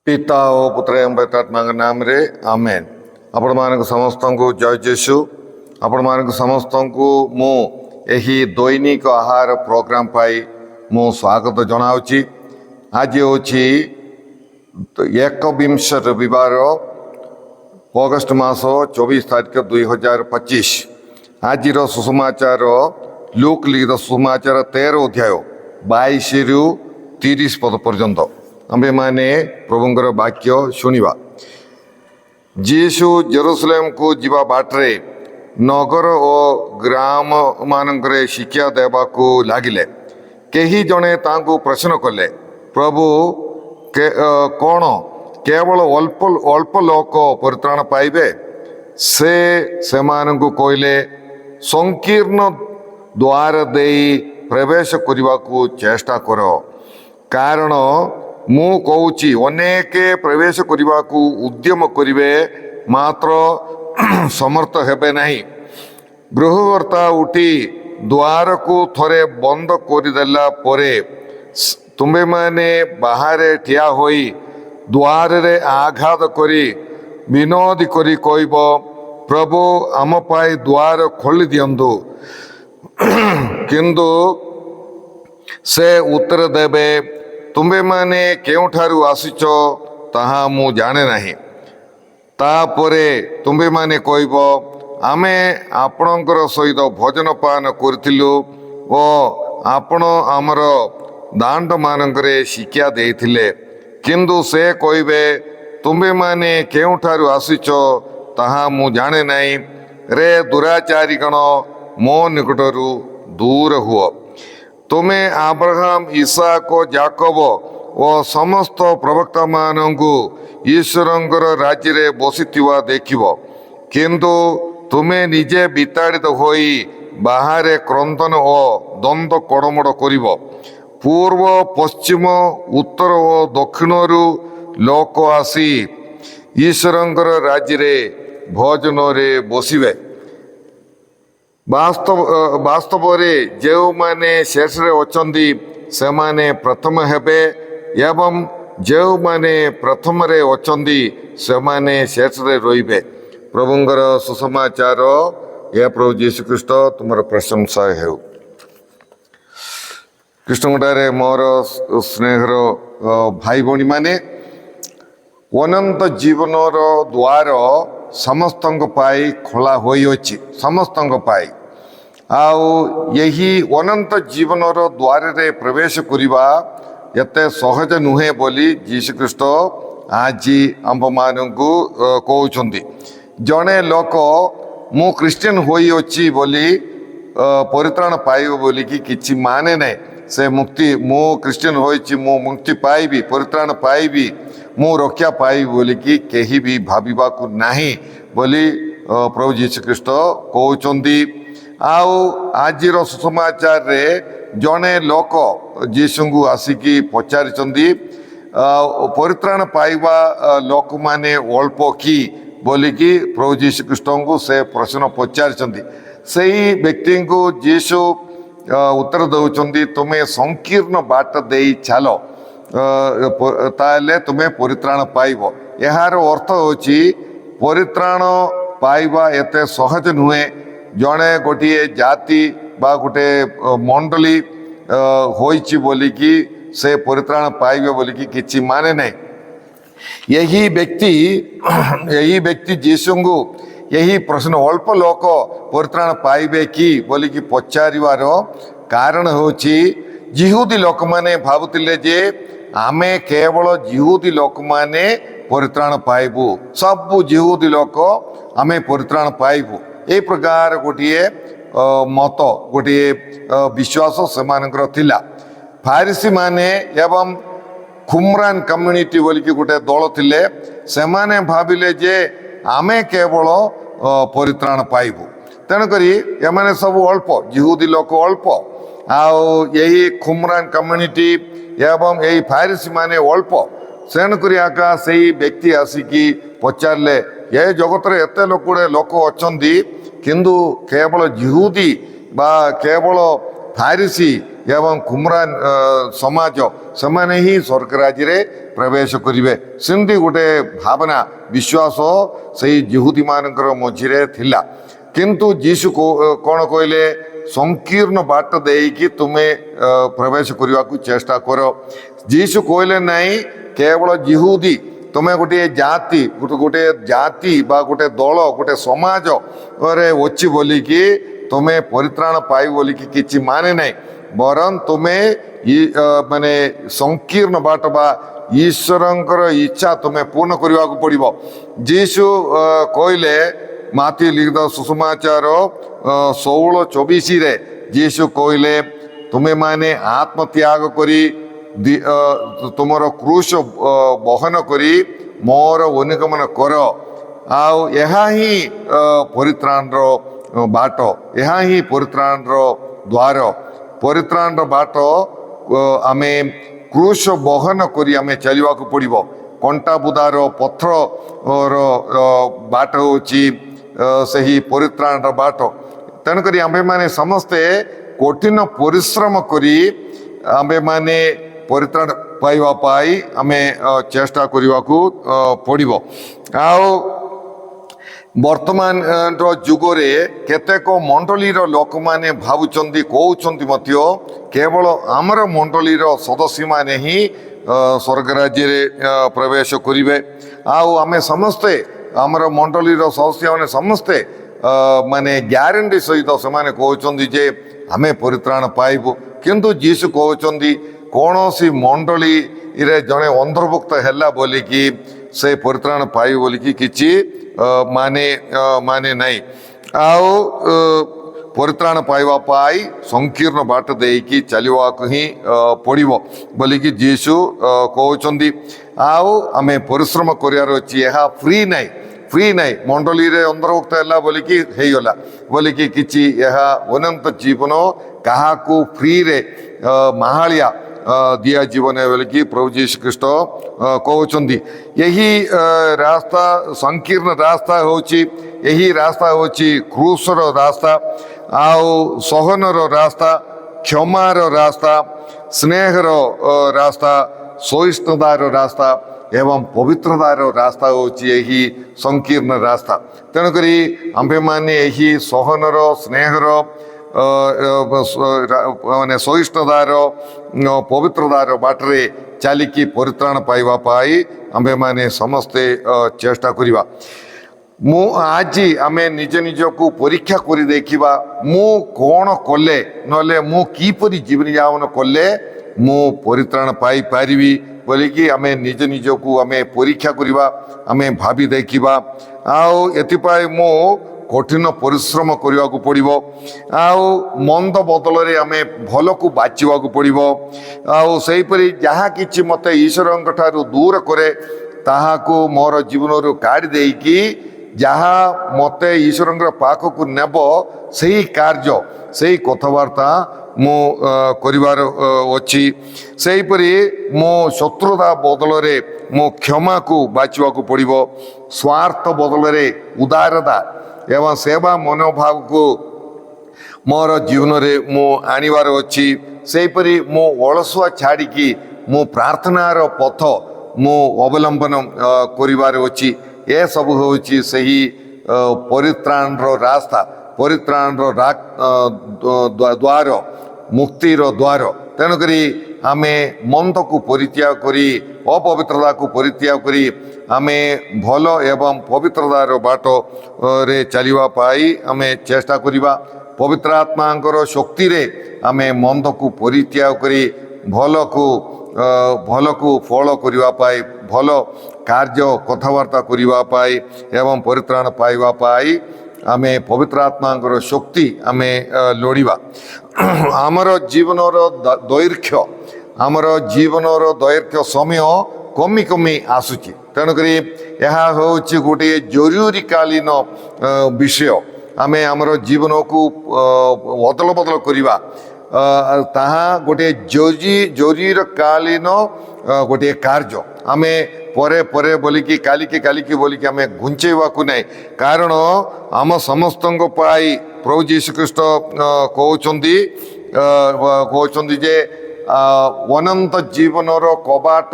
पिता ओ पुत्र एवं पवित्रात्मा नाम रे आमेन। आपण मानक समस्त को जय जेसु। आपण मानक समस्त को मु एही दैनिक आहार प्रोग्राम पाई मु स्वागत जनाउची। आज होची 21 रविवार अगस्ट मास 24 तारीख 2025। आज सुसमाचार लूक लिखित सुसमाचार 13 अध्याय 22 रु 30 पद पर्यंत आम्भे माने प्रभुंकर वाक्य शुणिबा। जीसु जेरूसलेम को जीवा बाटरे नगर और ग्राम मानकरे शिक्षा देवाकू लागिले। केही जने तांको प्रश्न कले, प्रभु कौन केवल अल्प अल्प लोक परित्राण पाइबे? से मानकू कहले, संकीर्ण द्वार देई प्रवेश करने चेष्टा करो, कारण मु कहूची अनेके प्रवेश करने उद्यम करिवे मात्र समर्थ हेबे नहीं। गृहकर्ता उठी द्वार को थरे बंद करदेला परे तुम्बे माने बाहरे ठिया होई द्वार रे आघात करी विनोद करी कहब, प्रभु आम पाई द्वार खोली दियंतु। किंतु से उत्तर देबे, तुम्बे माने केउठारु आसिच ताहा मु जाने नहीं। तापरे तुम्बे माने कहब, आमे आपणकर सहित भोजन पान करथिलु ओ आपण आमर दांड मानकरे शिक्षा देथिले। किंतु से कहबे, तुम्बे माने केउठारु आसिच ताहा मु जाने नहीं। रे दुराचारी गण मो निकटरू दूर हुओ। तुम्हें अब्राहम इसहाक याकब व समस्त प्रवक्ता मानंकु ईश्वरंकर राज्य रे बसिथिवा देखिबो, किंतु तुम्हें निजे विताड़ित होई बाहरे क्रंदन और द्वंद्व कड़मड़ करिबो। पूर्व पश्चिम उत्तर और दक्षिणरू लोक आसी ईश्वरंकर राज्य रे भोजन रे बसिबे। वास्तव रे जो माने शेष रे अछंदी से माने प्रथम हेबे एवं जो माने प्रथम रे अछंदी से माने शेष रे रहिबे। प्रभुंकर सुसमाचार। या प्रभु यीशु ख्रीष्ट तुमर प्रशंसा हेउ। कृष्णगुड़े मोर स्नेहर भाई भौणी माने, अनंत जीवनर द्वार समस्त पाई खोला होई अछि। समस्त पाई आउ यही अनंत जीवनर द्वार रे प्रवेश करिबा एते सहज नुहे बोली यीशु ख्रीष्ट आज आंब मानकू कहउछंती। जने लोक मु क्रिश्चियन होई अछि बोली परित्राण पाइबो बोली कि किछि माने नै। से मुक्ति मु क्रिश्चियन होइछि मु मुक्ति पाइबी, परित्राण पाइबी, मु रक्षा पाइबी बोली कि केही भी भाबिबा को नाही बोली प्रभु यीशु ख्रीष्ट कहउछंती। आउ आज सुसमाचार रे जने लोक यीशु को आसिकी पचारिचंदी, परित्राण पाइबा लोक माने अल्प की बोली कि प्रभु यीशु ख्रीष्ट को से प्रश्न पचारिचंदी। सेही व्यक्ति को यीशु उत्तर दउचंदी, तुम्हें संकीर्ण बाट देई चलो ताले तुम्हें परित्राण पाइबो। यार अर्थ होची परित्राण पाइबा एते सहज नुहे। जड़े गोटे जाति बा गोटे मंडली होइची बोली कि से परित्राण पाइबे बोली कि किछि माने नहीं। यही व्यक्ति यीशु को यही प्रश्न अल्प लोक परित्राण पाइबे कि बोली कि पचारिवार कारण होची जिहुदी लोक माने भाबुतिले जे आमे केवल जिहुदी लोक माने परित्राण पाइबू, सब जिहुदी लोक आमे परित्राण पाइबू। ए प्रकार गोटे मत गोटे विश्वास से मानकर थिला। फारिसी माने एवं खुमरान कम्युनिटी बोली कि गोटे दल थिले, से माने भाबिले जे आमे केवल परित्राण पाइबू। तेणुकरी एमाने सब अल्प जिहुदी लोक अल्प आउ यही खुमरान कम्युनिटी एवं यही फारिसी माने अल्प। तेणुकरी आका से व्यक्ति आसिकी पचारे, ये जगत रे एते लोक अछंदी, किंतु केवल जिहुदी बा केवल फारिसी ଏବଂ କୁମ୍ରାନ ସମାଜ ସେମାନେ ହିଁ ସ୍ୱର୍ଗ ରାଜ୍ୟରେ ପ୍ରବେଶ କରିବେ। ସେମିତି ଗୋଟେ ଭାବନା ବିଶ୍ୱାସ ସେଇ ଯିହୁଦୀମାନଙ୍କର ମଝିରେ ଥିଲା। କିନ୍ତୁ ଯୀଶୁ କ'ଣ କହିଲେ? ସଂକୀର୍ଣ୍ଣ ବାଟ ଦେଇକି ତୁମେ ପ୍ରବେଶ କରିବାକୁ ଚେଷ୍ଟା କର। ଯୀଶୁ କହିଲେ ନାହିଁ କେବଳ ଯିହୁଦୀ, ତୁମେ ଗୋଟିଏ ଜାତି ବା ଗୋଟେ ଦଳ ଗୋଟେ ସମାଜରେ ଅଛି ବୋଲିକି ତୁମେ ପରିତ୍ରାଣ ପାଇବ ବୋଲିକି କିଛି ମାନେ ନାହିଁ। ବରଂ ତୁମେ ମାନେ ସଂକୀର୍ଣ୍ଣ ବାଟ ବା ଈଶ୍ୱରଙ୍କର ଇଚ୍ଛା ତୁମେ ପୂର୍ଣ୍ଣ କରିବାକୁ ପଡ଼ିବ। ଯୀଶୁ କହିଲେ ମାଥି ଲିଖିତ ସୁସମାଚାର 16:24 ଯୀଶୁ କହିଲେ ତୁମେମାନେ ଆତ୍ମତ୍ୟାଗ କରି ତୁମର କ୍ରୁଶ ବହନ କରି ମୋର ଅନୁଗମନ କର। ଆଉ ଏହା ହିଁ ପରିତ୍ରାଣର ବାଟ, ଏହା ହିଁ ପରିତ୍ରାଣର ଦ୍ୱାର। ପରିତ୍ରାଣର ବାଟ ଆମେ କ୍ରୁଶ ବହନ କରି ଆମେ ଚାଲିବାକୁ ପଡ଼ିବ। କଣ୍ଟା ବୁଦାର ପଥରର ବାଟ ହେଉଛି ସେହି ପରିତ୍ରାଣର ବାଟ। ତେଣୁକରି ଆମ୍ଭେମାନେ ସମସ୍ତେ କଠିନ ପରିଶ୍ରମ କରି ଆମ୍ଭେମାନେ ପରିତ୍ରାଣ ପାଇବା ପାଇଁ ଆମେ ଚେଷ୍ଟା କରିବାକୁ ପଡ଼ିବ। ଆଉ ବର୍ତ୍ତମାନର ଯୁଗରେ କେତେକ ମଣ୍ଡଳୀର ଲୋକମାନେ ଭାବୁଛନ୍ତି, କହୁଛନ୍ତି ମଧ୍ୟ କେବଳ ଆମର ମଣ୍ଡଳୀର ସଦସ୍ୟମାନେ ହିଁ ସ୍ୱର୍ଗ ରାଜ୍ୟରେ ପ୍ରବେଶ କରିବେ। ଆଉ ଆମେ ସମସ୍ତେ ଆମର ମଣ୍ଡଳୀର ସଦସ୍ୟମାନେ ସମସ୍ତେ ମାନେ ଗ୍ୟାରେଣ୍ଟି ସହିତ ସେମାନେ କହୁଛନ୍ତି ଯେ ଆମେ ପରିତ୍ରାଣ ପାଇବୁ। କିନ୍ତୁ ଯୀଶୁ କହୁଛନ୍ତି କୌଣସି ମଣ୍ଡଳୀରେ ଜଣେ ଅନ୍ତର୍ଭୁକ୍ତ ହେଲା ବୋଲିକି ସେ ପରିତ୍ରାଣ ପାଇବ ବୋଲିକି କିଛି ମାନେ ନାହିଁ। ଆଉ ପରିତ୍ରାଣ ପାଇବା ପାଇଁ ସଂକୀର୍ଣ୍ଣ ବାଟ ଦେଇକି ଚାଲିବାକୁ ହିଁ ପଡ଼ିବ ବୋଲିକି ଯୀଶୁ କହୁଛନ୍ତି। ଆଉ ଆମେ ପରିଶ୍ରମ କରିବାର ଅଛି, ଏହା ଫ୍ରି ନାହିଁ। ମଣ୍ଡଳୀରେ ଅନ୍ତର୍ଭୁକ୍ତ ହେଲା ବୋଲିକି ହେଇଗଲା ବୋଲିକି କିଛି ଏହା ଅନନ୍ତ ଜୀବନ କାହାକୁ ଫ୍ରିରେ ମାହାଳିଆ ଦିଆଯିବ ନାହିଁ ବୋଲିକି ପ୍ରଭୁ ଯୀଶୁ ଖ୍ରୀଷ୍ଟ କହୁଛନ୍ତି। ଏହି ରାସ୍ତା ସଂକୀର୍ଣ୍ଣ ରାସ୍ତା ହେଉଛି, ଏହି ରାସ୍ତା ହେଉଛି କ୍ରୁଶର ରାସ୍ତା, ଆଉ ସହନର ରାସ୍ତା, କ୍ଷମାର ରାସ୍ତା, ସ୍ନେହର ରାସ୍ତା, ସହିଷ୍ଣୁତାର ରାସ୍ତା ଏବଂ ପବିତ୍ରତାର ରାସ୍ତା ହେଉଛି ଏହି ସଂକୀର୍ଣ୍ଣ ରାସ୍ତା। ତେଣୁକରି ଆମ୍ଭେମାନେ ଏହି ସହନର, ସ୍ନେହର, ମାନେ ସହିଷ୍ଣୁତାର, ପବିତ୍ରତାର ବାଟରେ ଚାଲିକି ପରିତ୍ରାଣ ପାଇବା ପାଇଁ ଆମ୍ଭେମାନେ ସମସ୍ତେ ଚେଷ୍ଟା କରିବା। ଆଜି ଆମେ ନିଜକୁ ପରୀକ୍ଷା କରି ଦେଖିବା, ମୁଁ କ'ଣ କଲେ, ନହେଲେ ମୁଁ କିପରି ଜୀବନଯାପନ କଲେ ମୁଁ ପରିତ୍ରାଣ ପାଇପାରିବି ବୋଲିକି ଆମେ ନିଜକୁ ଆମେ ପରୀକ୍ଷା କରିବା, ଆମେ ଭାବି ଦେଖିବା। ଆଉ ଏଥିପାଇଁ ମୁଁ କଠିନ ପରିଶ୍ରମ କରିବାକୁ ପଡ଼ିବ। ଆଉ ମନ୍ଦ ବଦଳରେ ଆମେ ଭଲକୁ ବାଛିବାକୁ ପଡ଼ିବ। ଆଉ ସେହିପରି ଯାହା କିଛି ମୋତେ ଈଶ୍ୱରଙ୍କ ଠାରୁ ଦୂର କରେ ତାହାକୁ ମୋର ଜୀବନରୁ କାଢ଼ି ଦେଇକି ଯାହା ମୋତେ ଈଶ୍ୱରଙ୍କର ପାଖକୁ ନେବ ସେହି କାର୍ଯ୍ୟ, ସେହି କଥାବାର୍ତ୍ତା ମୁଁ କରିବାର ଅଛି। ସେହିପରି ମୁଁ ଶତ୍ରୁତା ବଦଳରେ ମୁଁ କ୍ଷମାକୁ ବାଛିବାକୁ ପଡ଼ିବ। ସ୍ୱାର୍ଥ ବଦଳରେ ଉଦାରତା ଏବଂ ସେବା ମନୋଭାବକୁ ମୋର ଜୀବନରେ ମୁଁ ଆଣିବାର ଅଛି। ସେହିପରି ମୁଁ ଅଳସୁଆ ଛାଡ଼ିକି ମୁଁ ପ୍ରାର୍ଥନାର ପଥ ମୁଁ ଅବଲମ୍ବନ କରିବାର ଅଛି। ଏସବୁ ହେଉଛି ସେହି ପରିତ୍ରାଣର ରାସ୍ତା, ପରିତ୍ରାଣର ଦ୍ୱାର, ମୁକ୍ତିର ଦ୍ୱାର। ତେଣୁକରି ଆମେ ମନ୍ଦକୁ ପରିତ୍ୟାଗ କରି, ଅପବିତ୍ରତାକୁ ପରିତ୍ୟାଗ କରି ଆମେ ଭଲ ଏବଂ ପବିତ୍ରତାର ବାଟରେ ଚାଲିବା ପାଇଁ ଆମେ ଚେଷ୍ଟା କରିବା। ପବିତ୍ର ଆତ୍ମାଙ୍କର ଶକ୍ତିରେ ଆମେ ମନ୍ଦକୁ ପରିତ୍ୟାଗ କରି ଭଲକୁ ଫଳ କରିବା ପାଇଁ, ଭଲ କାର୍ଯ୍ୟ କଥାବାର୍ତ୍ତା କରିବା ପାଇଁ ଏବଂ ପରିତ୍ରାଣ ପାଇବା ପାଇଁ ଆମେ ପବିତ୍ର ଆତ୍ମାଙ୍କର ଶକ୍ତି ଆମେ ଲୋଡ଼ିବା। ଆମର ଜୀବନର ଦୈର୍ଘ୍ୟ ସମୟ କମି ଆସୁଛି। ତେଣୁକରି ଏହା ହେଉଛି ଗୋଟିଏ ଜରୁରୀକାଳୀନ ବିଷୟ। ଆମେ ଆମର ଜୀବନକୁ ଅଦଳ ବଦଳ କରିବା, ତାହା ଗୋଟିଏ ଜରୁରୀକାଳୀନ ଗୋଟିଏ କାର୍ଯ୍ୟ। ଆମେ ପରେ ବୋଲିକି କାଲିକି ବୋଲିକି ଆମେ ଘୁଞ୍ଚେଇବାକୁ ନାହିଁ। କାରଣ ଆମ ସମସ୍ତଙ୍କ ପାଇଁ ପ୍ରଭୁ ଯୀଶୁ ଖ୍ରୀଷ୍ଟ କହୁଛନ୍ତି କହୁଛନ୍ତି ଯେ ଅନନ୍ତ ଜୀବନର କବାଟ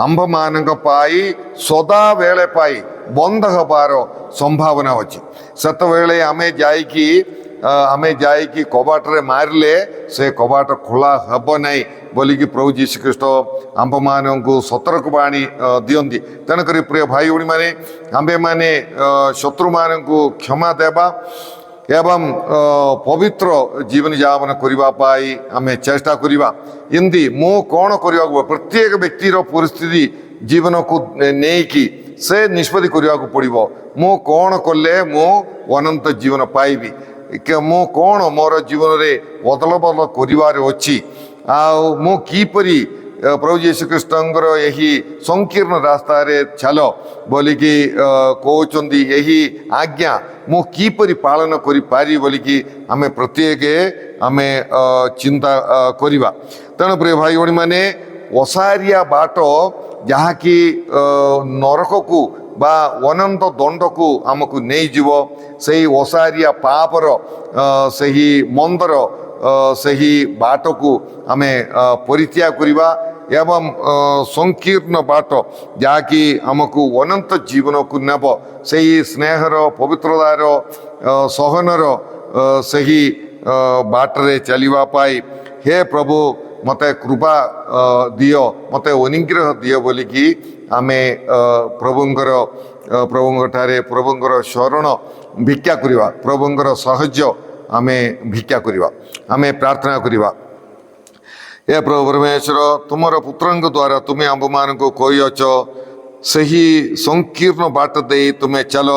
ଆମ୍ଭମାନଙ୍କ ପାଇଁ ସଦାବେଳେ ପାଇଁ ବନ୍ଦ ହେବାର ସମ୍ଭାବନା ଅଛି। ସେତେବେଳେ ଆମେ ଯାଇକି କବାଟରେ ମାରିଲେ ସେ କବାଟ ଖୋଲା ହେବ ନାହିଁ ବୋଲିକି ପ୍ରଭୁ ଯୀଶୁଖ୍ରୀଷ୍ଟ ଆମ୍ଭମାନଙ୍କୁ ସତର୍କବାଣୀ ଦିଅନ୍ତି। ତେଣୁକରି ପ୍ରିୟ ଭାଇ ଭଉଣୀମାନେ, ଆମ୍ଭେମାନେ ଶତ୍ରୁମାନଙ୍କୁ କ୍ଷମା ଦେବା ଏବଂ ପବିତ୍ର ଜୀବନ ଯାପନ କରିବା ପାଇଁ ଆମେ ଚେଷ୍ଟା କରିବା। ଏମିତି ମୁଁ କ'ଣ କରିବାକୁ ପ୍ରତ୍ୟେକ ବ୍ୟକ୍ତିର ପରିସ୍ଥିତି ଜୀବନକୁ ନେଇକି ସେ ନିଷ୍ପତ୍ତି କରିବାକୁ ପଡ଼ିବ। ମୁଁ କ'ଣ କଲେ ମୁଁ ଅନନ୍ତ ଜୀବନ ପାଇବି, ମୁଁ କ'ଣ ମୋର ଜୀବନରେ ବଦଳ କରିବାର ଅଛି, ଆଉ ମୁଁ କିପରି ପ୍ରଭୁ ଯୀଶୁଖ୍ରୀଷ୍ଟଙ୍କର ଏହି ସଂକୀର୍ଣ୍ଣ ରାସ୍ତାରେ ଚାଲ ବୋଲିକି କହୁଛନ୍ତି, ଏହି ଆଜ୍ଞା ମୁଁ କିପରି ପାଳନ କରିପାରିବି ବୋଲିକି ଆମେ ପ୍ରତ୍ୟେକ ଚିନ୍ତା କରିବା। ତେଣୁ ପ୍ରିୟ ଭାଇ ଭଉଣୀମାନେ, ଓସାରିଆ ବାଟ ଯାହାକି ନରକକୁ ବା ଅନନ୍ତ ଦଣ୍ଡକୁ ଆମକୁ ନେଇଯିବ, ସେହି ଓସାରିଆ ପାପର ସେହି ମନ୍ଦର ସେହି ବାଟକୁ ଆମେ ପରିତ୍ୟାଗ କରିବା ଏବଂ ସଂକୀର୍ଣ୍ଣ ବାଟ ଯାହାକି ଆମକୁ ଅନନ୍ତ ଜୀବନକୁ ନେବ, ସେହି ସ୍ନେହର, ପବିତ୍ରତାର, ସହନର ସେହି ବାଟରେ ଚାଲିବା ପାଇଁ ହେ ପ୍ରଭୁ ମୋତେ କୃପା ଦିଅ, ମୋତେ ଅନୁଗ୍ରହ ଦିଅ ବୋଲିକି ଆମେ ପ୍ରଭୁଙ୍କଠାରେ ପ୍ରଭୁଙ୍କର ଶରଣ ଭିକ୍ଷା କରିବା, ପ୍ରଭୁଙ୍କର ସାହାଯ୍ୟ ଆମେ ଭିକ୍ଷା କରିବା, ଆମେ ପ୍ରାର୍ଥନା କରିବା। ଏ ପ୍ରଭୁ ପରମେଶ୍ୱର, ତୁମର ପୁତ୍ରଙ୍କ ଦ୍ୱାରା ତୁମେ ଆମ୍ଭମାନଙ୍କୁ କହିଅଛ, ସେହି ସଂକୀର୍ଣ୍ଣ ବାଟ ଦେଇ ତୁମେ ଚାଲ,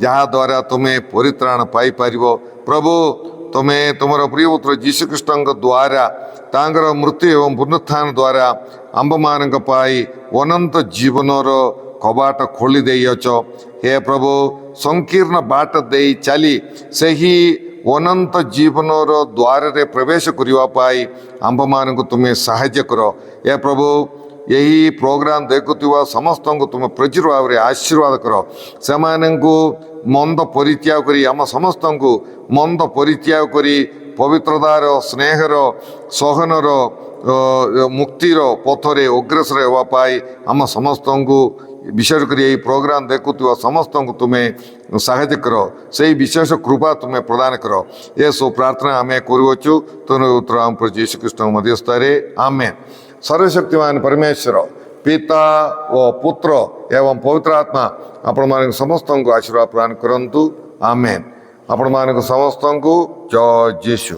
ଯାହାଦ୍ୱାରା ତୁମେ ପରିତ୍ରାଣ ପାଇପାରିବ। ପ୍ରଭୁ, ତୁମେ ତୁମର ପ୍ରିୟ ପୁତ୍ର ଯୀଶୁଖ୍ରୀଷ୍ଟଙ୍କ ଦ୍ୱାରା ତାଙ୍କର ମୃତ୍ୟୁ ଏବଂ ପୁନରୁତ୍ଥାନ ଦ୍ୱାରା ଆମ୍ଭମାନଙ୍କ ପାଇଁ ଅନନ୍ତ ଜୀବନର କବାଟ ଖୋଲି ଦେଇଅଛ। ହେ ପ୍ରଭୁ, ସଂକୀର୍ଣ୍ଣ ବାଟ ଦେଇ ଚାଲି ସେହି ଅନନ୍ତ ଜୀବନର ଦ୍ୱାରରେ ପ୍ରବେଶ କରିବା ପାଇଁ ଆମ୍ଭମାନଙ୍କୁ ତୁମେ ସାହାଯ୍ୟ କର। ଏ ପ୍ରଭୁ, ଏହି ପ୍ରୋଗ୍ରାମ ଦେଖୁଥିବା ସମସ୍ତଙ୍କୁ ତୁମେ ପ୍ରଚୁର ଭାବରେ ଆଶୀର୍ବାଦ କର। ସେମାନଙ୍କୁ ମନ୍ଦ ପରିତ୍ୟାଗ କରି, ଆମ ସମସ୍ତଙ୍କୁ ମନ୍ଦ ପରିତ୍ୟାଗ କରି ପବିତ୍ରତାର, ସ୍ନେହର, ସହନର, ମୁକ୍ତିର ପଥରେ ଅଗ୍ରସର ହେବା ପାଇଁ ଆମ ସମସ୍ତଙ୍କୁ, ବିଶେଷ କରି ଏହି ପ୍ରୋଗ୍ରାମ ଦେଖୁଥିବା ସମସ୍ତଙ୍କୁ ତୁମେ ସାହାଯ୍ୟ କର। ସେହି ବିଶେଷ କୃପା ତୁମେ ପ୍ରଦାନ କର। ଏସବୁ ପ୍ରାର୍ଥନା ଆମେ କରୁଅଛୁ ତୁମ ଉତ୍ତର ଆମ ପ୍ରଭୁ ଯୀଶୁଖ୍ରୀଷ୍ଟଙ୍କ ମଧ୍ୟସ୍ଥରେ, ଆମେନ୍। ସର୍ବଶକ୍ତିମାନ ପରମେଶ୍ୱର ପିତା ଓ ପୁତ୍ର ଏବଂ ପବିତ୍ର ଆତ୍ମା ଆପଣମାନଙ୍କୁ ସମସ୍ତଙ୍କୁ ଆଶୀର୍ବାଦ ପ୍ରଦାନ କରନ୍ତୁ, ଆମେନ୍। ଆପଣମାନଙ୍କୁ ସମସ୍ତଙ୍କୁ ଜୟ ଯୀଶୁ।